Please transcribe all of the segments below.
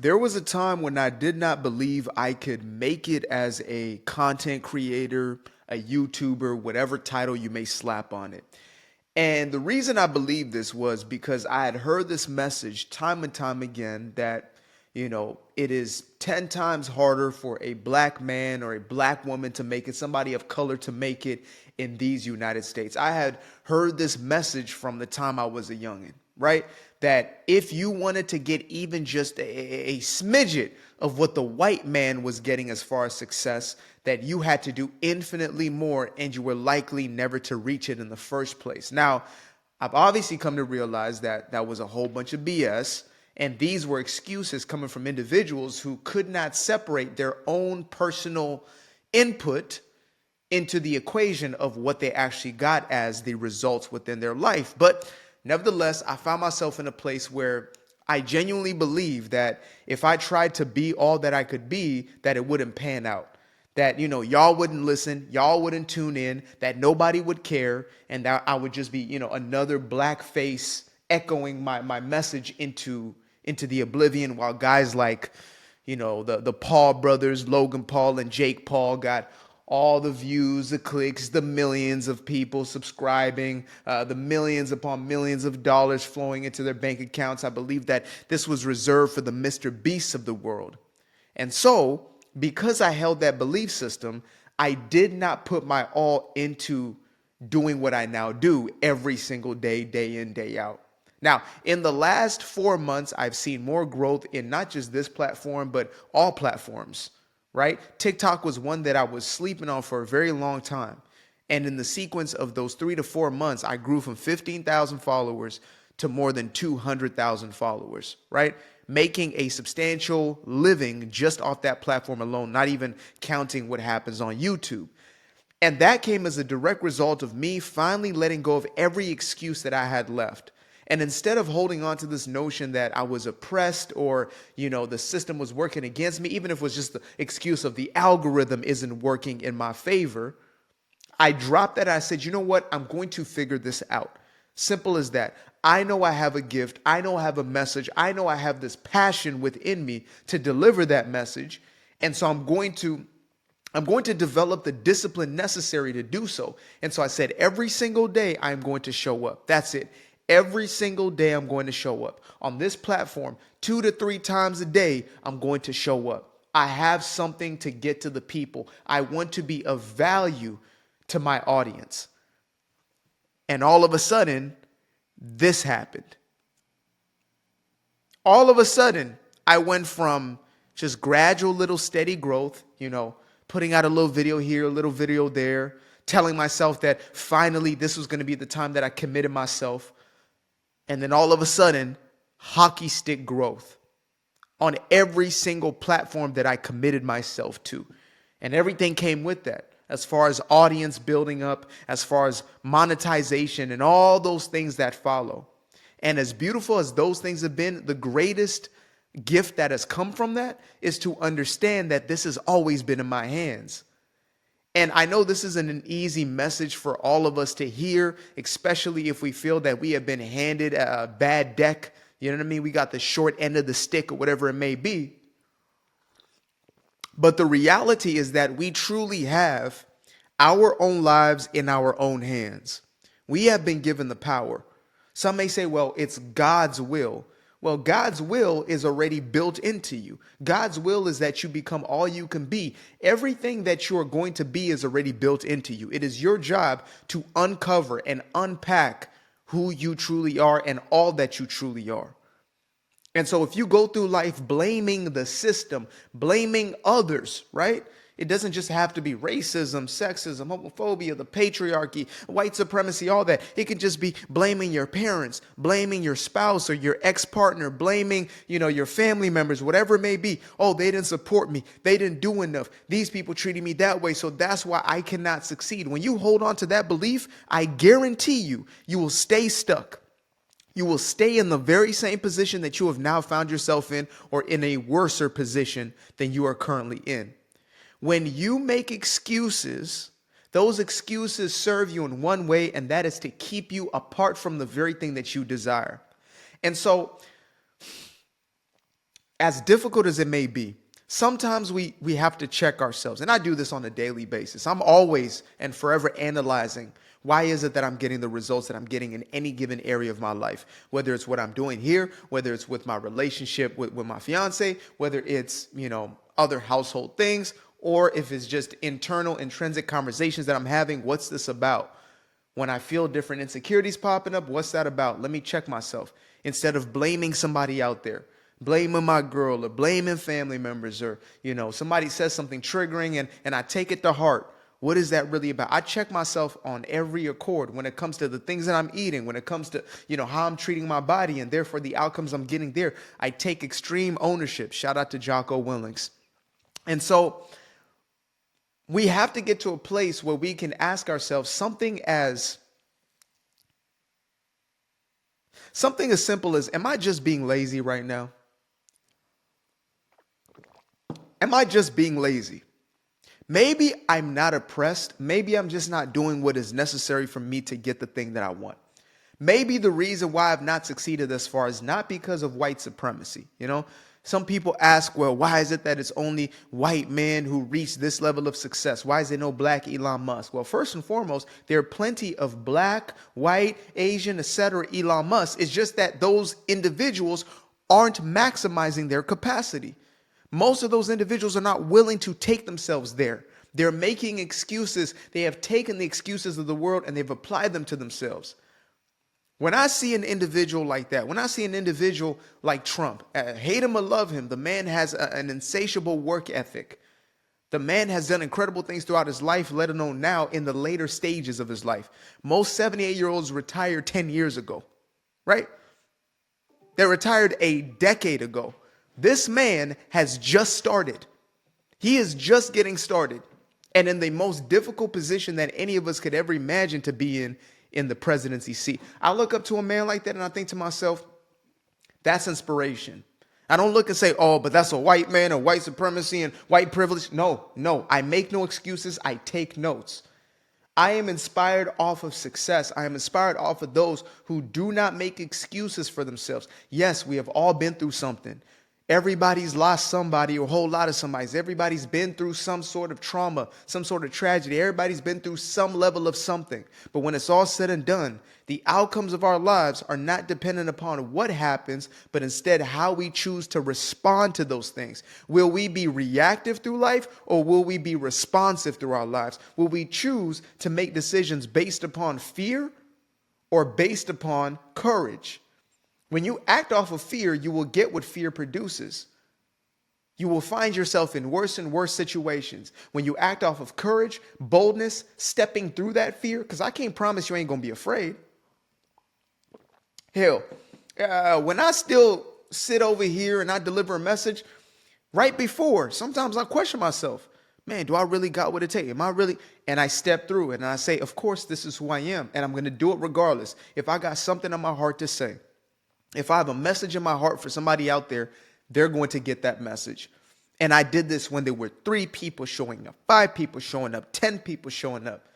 There was a time when I did not believe I could make it as a content creator, a YouTuber, whatever title you may slap on it. And the reason I believed this was because I had heard this message time and time again that, it is 10 times harder for a black man or a black woman to make it, somebody of color to make it in these United States. I had heard this message from the time I was a youngin', right? That if you wanted to get even just a smidget of what the white man was getting as far as success, that you had to do infinitely more and you were likely never to reach it in the first place. Now, I've obviously come to realize that that was a whole bunch of BS. And these were excuses coming from individuals who could not separate their own personal input into the equation of what they actually got as the results within their life. But nevertheless, I found myself in a place where I genuinely believe that if I tried to be all that I could be, that it wouldn't pan out. That, y'all wouldn't listen, y'all wouldn't tune in, that nobody would care, and that I would just be, another black face echoing my message into the oblivion, while guys like, the Paul brothers, Logan Paul and Jake Paul, got all the views, the clicks, the millions of people subscribing, the millions upon millions of dollars flowing into their bank accounts. I believe that this was reserved for the Mr. Beasts of the world. And so, because I held that belief system, I did not put my all into doing what I now do every single day, day in, day out. Now, in the last 4 months, I've seen more growth in not just this platform, but all platforms, right? TikTok was one that I was sleeping on for a very long time. And in the sequence of those 3 to 4 months, I grew from 15,000 followers to more than 200,000 followers, right? Making a substantial living just off that platform alone, not even counting what happens on YouTube. And that came as a direct result of me finally letting go of every excuse that I had left. And instead of holding on to this notion that I was oppressed or, the system was working against me, even if it was just the excuse of the algorithm isn't working in my favor, I dropped that. I said, you know what? I'm going to figure this out. Simple as that. I know I have a gift. I know I have a message. I know I have this passion within me to deliver that message. And so I'm going to develop the discipline necessary to do so. And so I said, every single day I'm going to show up. That's it. Every single day I'm going to show up on this platform 2 to 3 times a day. I'm going to show up. I have something to get to the people. I want to be of value to my audience. And all of a sudden, this happened. All of a sudden, I went from just gradual little steady growth, putting out a little video here, a little video there, telling myself that finally this was going to be the time that I committed myself. And then all of a sudden, hockey stick growth on every single platform that I committed myself to. And everything came with that, as far as audience building up, as far as monetization and all those things that follow. And as beautiful as those things have been, the greatest gift that has come from that is to understand that this has always been in my hands. And I know this isn't an easy message for all of us to hear, especially if we feel that we have been handed a bad deck. You know what I mean? We got the short end of the stick or whatever it may be. But the reality is that we truly have our own lives in our own hands. We have been given the power. Some may say, well, it's God's will. Well, God's will is already built into you. God's will is that you become all you can be. Everything that you are going to be is already built into you. It is your job to uncover and unpack who you truly are and all that you truly are. And so if you go through life blaming the system, blaming others, right? It doesn't just have to be racism, sexism, homophobia, the patriarchy, white supremacy, all that. It can just be blaming your parents, blaming your spouse or your ex-partner, blaming, your family members, whatever it may be. Oh, they didn't support me. They didn't do enough. These people treated me that way, so that's why I cannot succeed. When you hold on to that belief, I guarantee you will stay stuck. You will stay in the very same position that you have now found yourself in, or in a worser position than you are currently in. When you make excuses, those excuses serve you in one way, and that is to keep you apart from the very thing that you desire. And so as difficult as it may be, sometimes we have to check ourselves. And I do this on a daily basis. I'm always and forever analyzing, why is it that I'm getting the results that I'm getting in any given area of my life? Whether it's what I'm doing here, whether it's with my relationship with my fiance, whether it's, other household things, or if it's just internal intrinsic conversations that I'm having. What's this about? When I feel different insecurities popping up, what's that about? Let me check myself instead of blaming somebody out there, blaming my girl or blaming family members, or, somebody says something triggering and I take it to heart. What is that really about? I check myself on every accord when it comes to the things that I'm eating, when it comes to, how I'm treating my body, and therefore the outcomes I'm getting there. I take extreme ownership. Shout out to Jocko Willings. And so we have to get to a place where we can ask ourselves something as simple as, am I just being lazy right now? Am I just being lazy? Maybe I'm not oppressed. Maybe I'm just not doing what is necessary for me to get the thing that I want. Maybe the reason why I've not succeeded thus far is not because of white supremacy. Some people ask, well, why is it that it's only white men who reach this level of success? Why is there no black Elon Musk? Well, first and foremost, there are plenty of black, white, Asian, etc. Elon Musk. It's just that those individuals aren't maximizing their capacity. Most of those individuals are not willing to take themselves there. They're making excuses. They have taken the excuses of the world and they've applied them to themselves. When I see an individual like that, when I see an individual like Trump, hate him or love him, the man has an insatiable work ethic. The man has done incredible things throughout his life, let alone now in the later stages of his life. Most 78-year-olds retired 10 years ago, right? They retired a decade ago. This man has just started. He is just getting started and in the most difficult position that any of us could ever imagine to be in the presidency seat. I look up to a man like that and I think to myself, that's inspiration. I don't look and say, oh, but that's a white man or white supremacy and white privilege. No, I make no excuses. I take notes. I am inspired off of success. I am inspired off of those who do not make excuses for themselves. Yes, we have all been through something. Everybody's lost somebody or a whole lot of somebody's. Everybody's been through some sort of trauma, some sort of tragedy. Everybody's been through some level of something. But when it's all said and done, the outcomes of our lives are not dependent upon what happens, but instead how we choose to respond to those things. Will we be reactive through life or will we be responsive through our lives? Will we choose to make decisions based upon fear or based upon courage? When you act off of fear, you will get what fear produces. You will find yourself in worse and worse situations. When you act off of courage, boldness, stepping through that fear, because I can't promise you ain't going to be afraid. Hell, when I still sit over here and I deliver a message, right before, sometimes I question myself, man, do I really got what it takes? Am I really? And I step through it and I say, of course, this is who I am. And I'm going to do it regardless. If I got something on my heart to say, if I have a message in my heart for somebody out there, they're going to get that message. And I did this when there were 3 people showing up, 5 people showing up, 10 people showing up.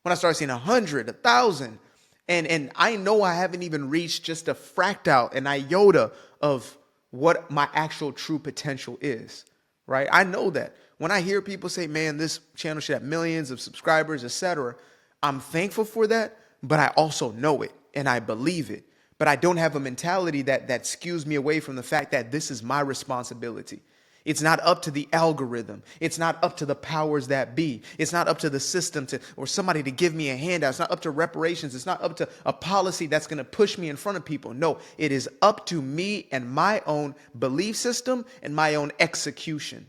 When I started seeing 100, 1,000, and I know I haven't even reached just a fractal, an iota of what my actual true potential is, right? I know that. When I hear people say, man, this channel should have millions of subscribers, etc., I'm thankful for that, but I also know it and I believe it. But I don't have a mentality that skews me away from the fact that this is my responsibility. It's not up to the algorithm. It's not up to the powers that be. It's not up to the system or somebody to give me a handout. It's not up to reparations. It's not up to a policy that's going to push me in front of people. No, it is up to me and my own belief system and my own execution.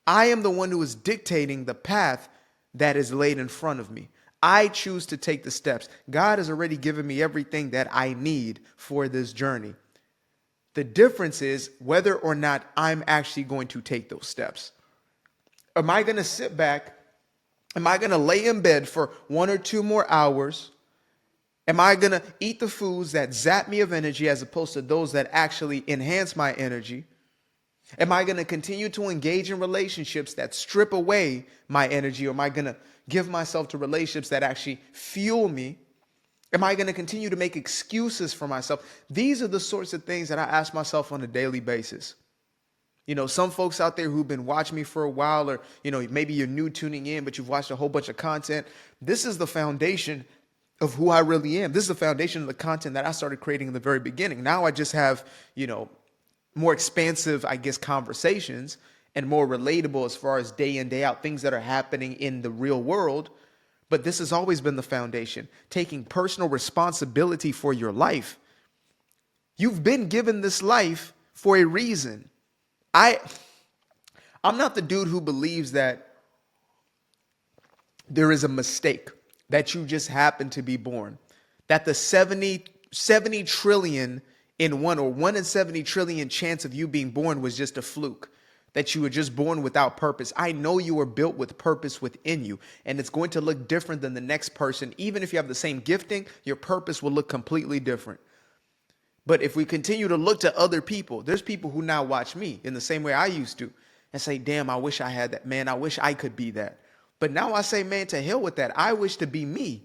I am the one who is dictating the path that is laid in front of me. I choose to take the steps. God has already given me everything that I need for this journey. The difference is whether or not I'm actually going to take those steps. Am I going to sit back? Am I going to lay in bed for 1 or 2 more hours? Am I going to eat the foods that zap me of energy as opposed to those that actually enhance my energy? Am I going to continue to engage in relationships that strip away my energy, or am I going to give myself to relationships that actually fuel me? Am I going to continue to make excuses for myself? These are the sorts of things that I ask myself on a daily basis. Some folks out there who've been watching me for a while, or, maybe you're new tuning in, but you've watched a whole bunch of content. This is the foundation of who I really am. This is the foundation of the content that I started creating in the very beginning. Now I just have, more expansive, I guess, conversations and more relatable as far as day in, day out, things that are happening in the real world. But this has always been the foundation, taking personal responsibility for your life. You've been given this life for a reason. I'm not the dude who believes that there is a mistake, that you just happen to be born, that the 70 trillion in one, or 1 in 70 trillion chance of you being born was just a fluke, that you were just born without purpose. I know you were built with purpose within you, and it's going to look different than the next person. Even if you have the same gifting, your purpose will look completely different. But if we continue to look to other people, there's people who now watch me in the same way I used to and say, damn, I wish I had that. Man, I wish I could be that. But now I say, man, to hell with that. I wish to be me.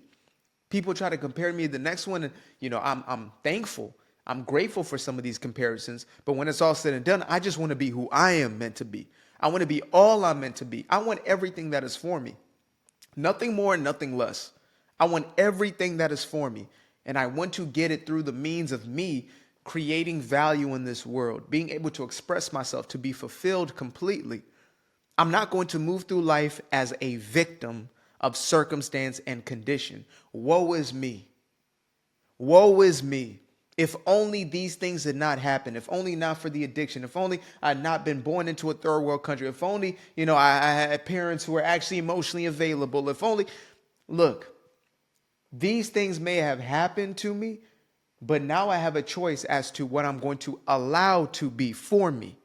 People try to compare me to the next one. And, I'm thankful. I'm grateful for some of these comparisons. But when it's all said and done, I just want to be who I am meant to be. I want to be all I'm meant to be. I want everything that is for me. Nothing more, nothing less. I want everything that is for me. And I want to get it through the means of me creating value in this world, being able to express myself, to be fulfilled completely. I'm not going to move through life as a victim of circumstance and condition. Woe is me. Woe is me. If only these things had not happened, if only not for the addiction, if only I had not been born into a third world country, if only, I had parents who were actually emotionally available, if only, look, these things may have happened to me, but now I have a choice as to what I'm going to allow to be for me.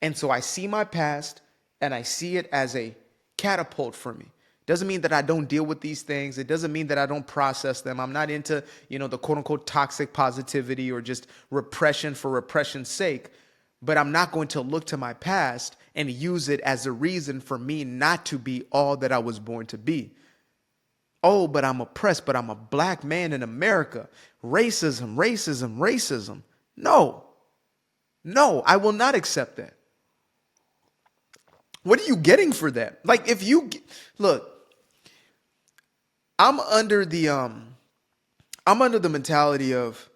And so I see my past and I see it as a catapult for me. Doesn't mean that I don't deal with these things. It doesn't mean that I don't process them. I'm not into, the quote unquote toxic positivity or just repression for repression's sake. But I'm not going to look to my past and use it as a reason for me not to be all that I was born to be. Oh, but I'm oppressed, but I'm a black man in America. Racism, racism, racism. No, I will not accept that. What are you getting for that? Like, if you look, I'm under the mentality of,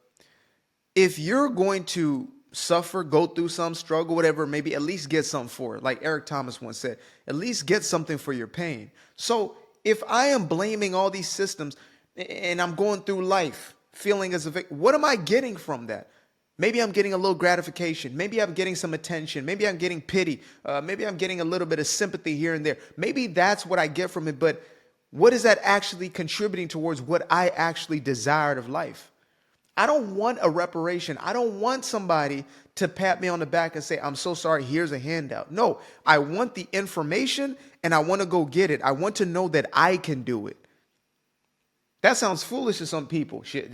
if you're going to suffer, go through some struggle, whatever, maybe at least get something for it. Like Eric Thomas once said, at least get something for your pain. So if I am blaming all these systems and I'm going through life feeling as a victim, what am I getting from that? Maybe I'm getting a little gratification. Maybe I'm getting some attention. Maybe I'm getting pity. Maybe I'm getting a little bit of sympathy here and there. Maybe that's what I get from it. But what is that actually contributing towards what I actually desired of life? I don't want a reparation. I don't want somebody to pat me on the back and say, I'm so sorry, here's a handout. No, I want the information and I want to go get it. I want to know that I can do it. That sounds foolish to some people. Shit,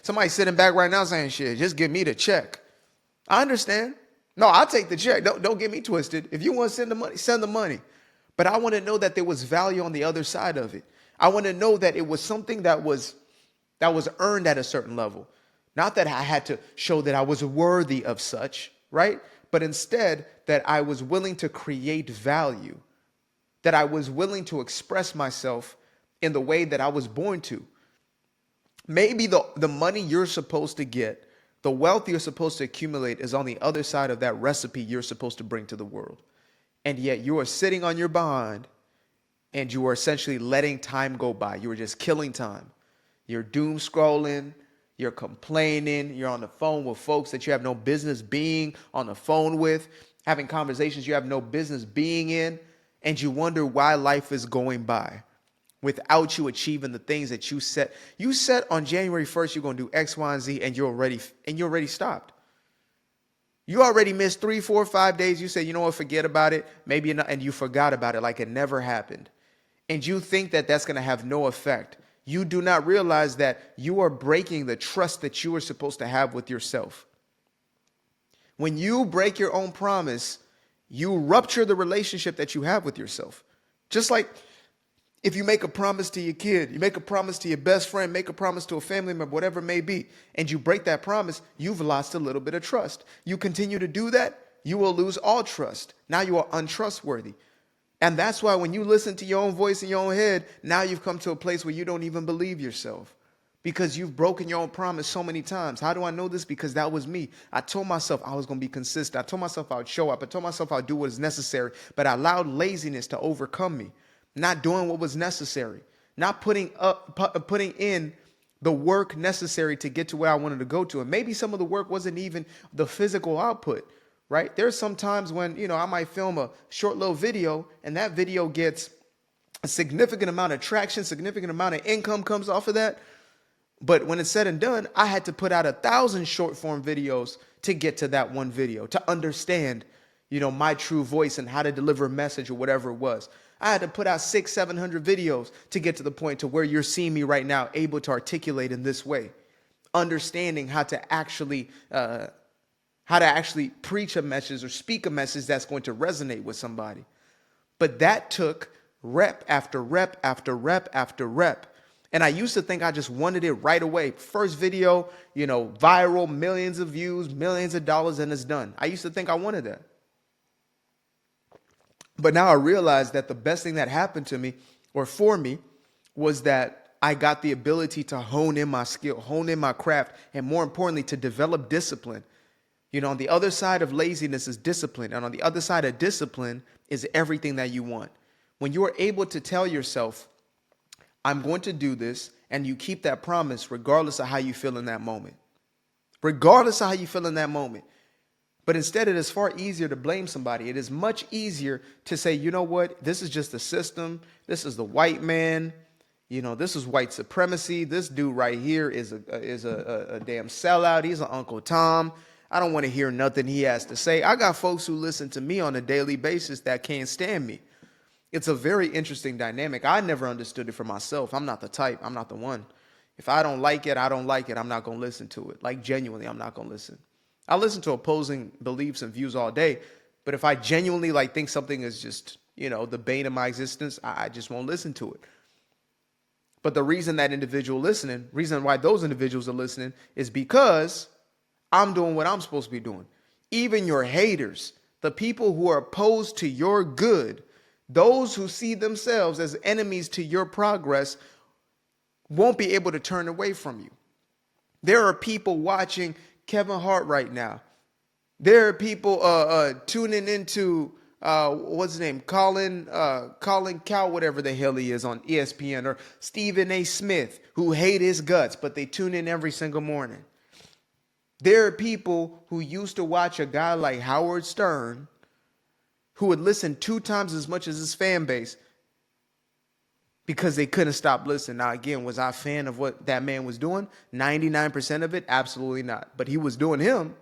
somebody sitting back right now saying, shit, just give me the check. I understand. No, I'll take the check. Don't get me twisted. If you want to send the money, send the money. But I want to know that there was value on the other side of it. I want to know that it was something that was earned at a certain level. Not that I had to show that I was worthy of such, right? But instead that I was willing to create value, that I was willing to express myself in the way that I was born to. Maybe the money you're supposed to get, the wealth you're supposed to accumulate is on the other side of that recipe you're supposed to bring to the world. And yet you are sitting on your behind and you are essentially letting time go by. You are just killing time. You're doom scrolling. You're complaining. You're on the phone with folks that you have no business being on the phone with, having conversations you have no business being in. And you wonder why life is going by without you achieving the things that you set. You set on January 1st, you're going to do X, Y, and Z, and you're already stopped. You already missed 3, 4, 5 days. You say, you know what, forget about it. Maybe not, and you forgot about it like it never happened. And you think that that's going to have no effect. You do not realize that you are breaking the trust that you are supposed to have with yourself. When you break your own promise, you rupture the relationship that you have with yourself. Just like if you make a promise to your kid, you make a promise to your best friend, make a promise to a family member, whatever it may be, and you break that promise, you've lost a little bit of trust. You continue to do that, you will lose all trust. Now you are untrustworthy. And that's why when you listen to your own voice in your own head, now you've come to a place where you don't even believe yourself because you've broken your own promise so many times. How do I know this? Because that was me. I told myself I was going to be consistent. I told myself I would show up. I told myself I'd do what is necessary, but I allowed laziness to overcome me, not doing what was necessary, not putting in the work necessary to get to where I wanted to go to. And maybe some of the work wasn't even the physical output. Right? There's some times when, I might film a short little video and that video gets a significant amount of traction, significant amount of income comes off of that. But when it's said and done, I had to put out 1,000 short form videos to get to that one video, to understand, my true voice and how to deliver a message or whatever it was. I had to put out 600-700 videos to get to the point to where you're seeing me right now, able to articulate in this way, understanding how to actually preach a message or speak a message that's going to resonate with somebody. But that took rep after rep after rep after rep. And I used to think I just wanted it right away. First video, viral, millions of views, millions of dollars, and it's done. I used to think I wanted that. But now I realize that the best thing that happened to me or for me was that I got the ability to hone in my skill, hone in my craft, and more importantly, to develop discipline. On the other side of laziness is discipline. And on the other side of discipline is everything that you want. When you are able to tell yourself, I'm going to do this, and you keep that promise regardless of how you feel in that moment. Regardless of how you feel in that moment. But instead, it is far easier to blame somebody. It is much easier to say, you know what? This is just the system. This is the white man. This is white supremacy. This dude right here is a damn sellout. He's an Uncle Tom. I don't want to hear nothing he has to say. I got folks who listen to me on a daily basis that can't stand me. It's a very interesting dynamic. I never understood it for myself. I'm not the type. I'm not the one. If I don't like it, I don't like it. I'm not going to listen to it. Like, genuinely, I'm not going to listen. I listen to opposing beliefs and views all day. But if I genuinely think something is just, the bane of my existence, I just won't listen to it. But the reason why those individuals are listening is because I'm doing what I'm supposed to be doing. Even your haters, the people who are opposed to your good, those who see themselves as enemies to your progress, won't be able to turn away from you. There are people watching Kevin Hart right now. There are people tuning into what's his name, Colin Cowherd, whatever the hell he is on ESPN, or Stephen A. Smith, who hate his guts, but they tune in every single morning. There are people who used to watch a guy like Howard Stern, who would listen 2 times as much as his fan base because they couldn't stop listening. Now, again, was I a fan of what that man was doing? 99% of it? Absolutely not. But he was doing him.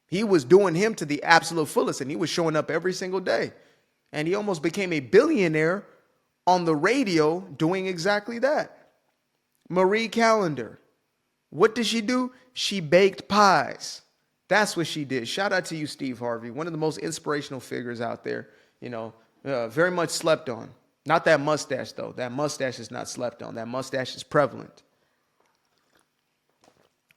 He was doing him to the absolute fullest, and he was showing up every single day. And he almost became a billionaire on the radio doing exactly that. Marie Callender. What did she do? She baked pies. That's what she did. Shout out to you, Steve Harvey, one of the most inspirational figures out there. Very much slept on. Not that mustache, though. That mustache is not slept on. That mustache is prevalent.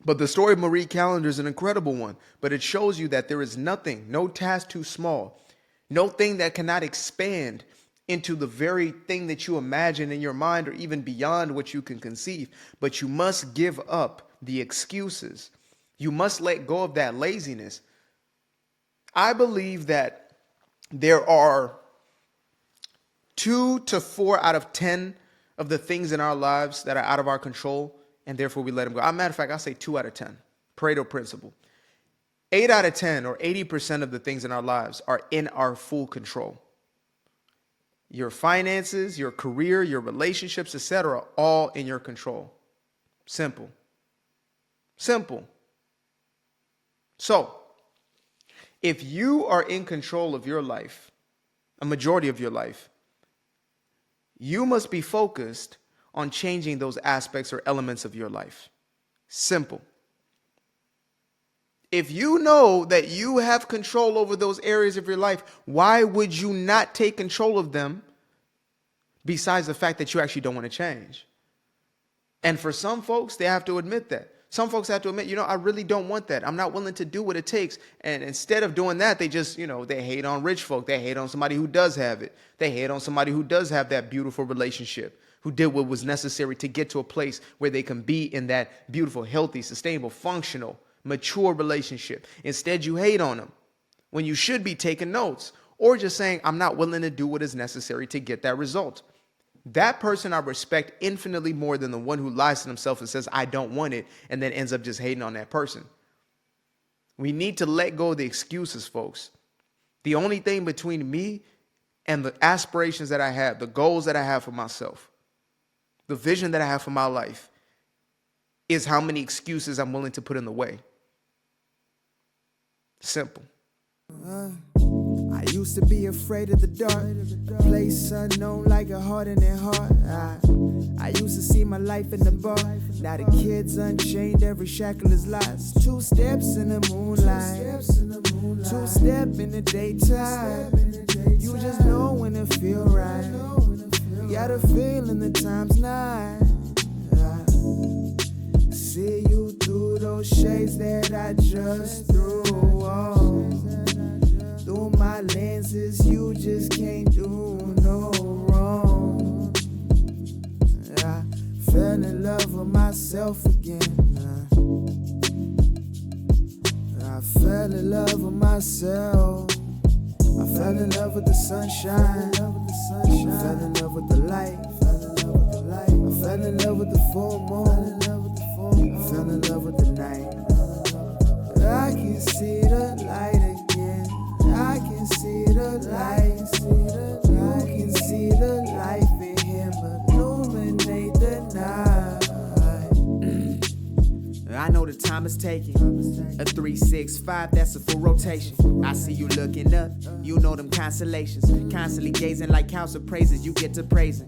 But the story of Marie Callender is an incredible one. But it shows you that there is nothing, no task too small, no thing that cannot expand into the very thing that you imagine in your mind or even beyond what you can conceive. But you must give up the excuses. You must let go of that laziness. I believe that there are 2 to 4 out of 10 of the things in our lives that are out of our control, and therefore we let them go. As a matter of fact, I'll say 2 out of 10. Pareto principle. 8 out of 10 or 80% of the things in our lives are in our full control. Your finances, your career, your relationships, etc., all in your control. Simple. So, if you are in control of your life, a majority of your life, you must be focused on changing those aspects or elements of your life. Simple. If you know that you have control over those areas of your life, why would you not take control of them besides the fact that you actually don't want to change? And for some folks, they have to admit that. Some folks have to admit, I really don't want that. I'm not willing to do what it takes. And instead of doing that, they just, they hate on rich folk. They hate on somebody who does have it. They hate on somebody who does have that beautiful relationship, who did what was necessary to get to a place where they can be in that beautiful, healthy, sustainable, functional, mature relationship. Instead, you hate on them when you should be taking notes or just saying, I'm not willing to do what is necessary to get that result. That person I respect infinitely more than the one who lies to himself and says, I don't want it, and then ends up just hating on that person. We need to let go of the excuses, folks. The only thing between me and the aspirations that I have, the goals that I have for myself, the vision that I have for my life, is how many excuses I'm willing to put in the way. Simple. I used to be afraid of the dark, place unknown like a heart in their heart. I used to see my life in the bar. Now the kids unchained, every shackle is lost. 2 steps in the moonlight, 2 step in the daytime. You just know when it feel right. You got a feeling the time's not. See you through those shades that I just threw on. Through my lenses, you just can't do no wrong. I fell in love with myself again. I fell in love with myself. I fell in love with the sunshine. I fell in love with the light. I fell in love with the full moon. I fell in love with the night. I can see the light again. I can see the light. You can see the life in him illuminate the night. I know the time is taking. A 365, that's a full rotation. I see you looking up, you know them constellations. Constantly gazing like house of praises, you get to praising.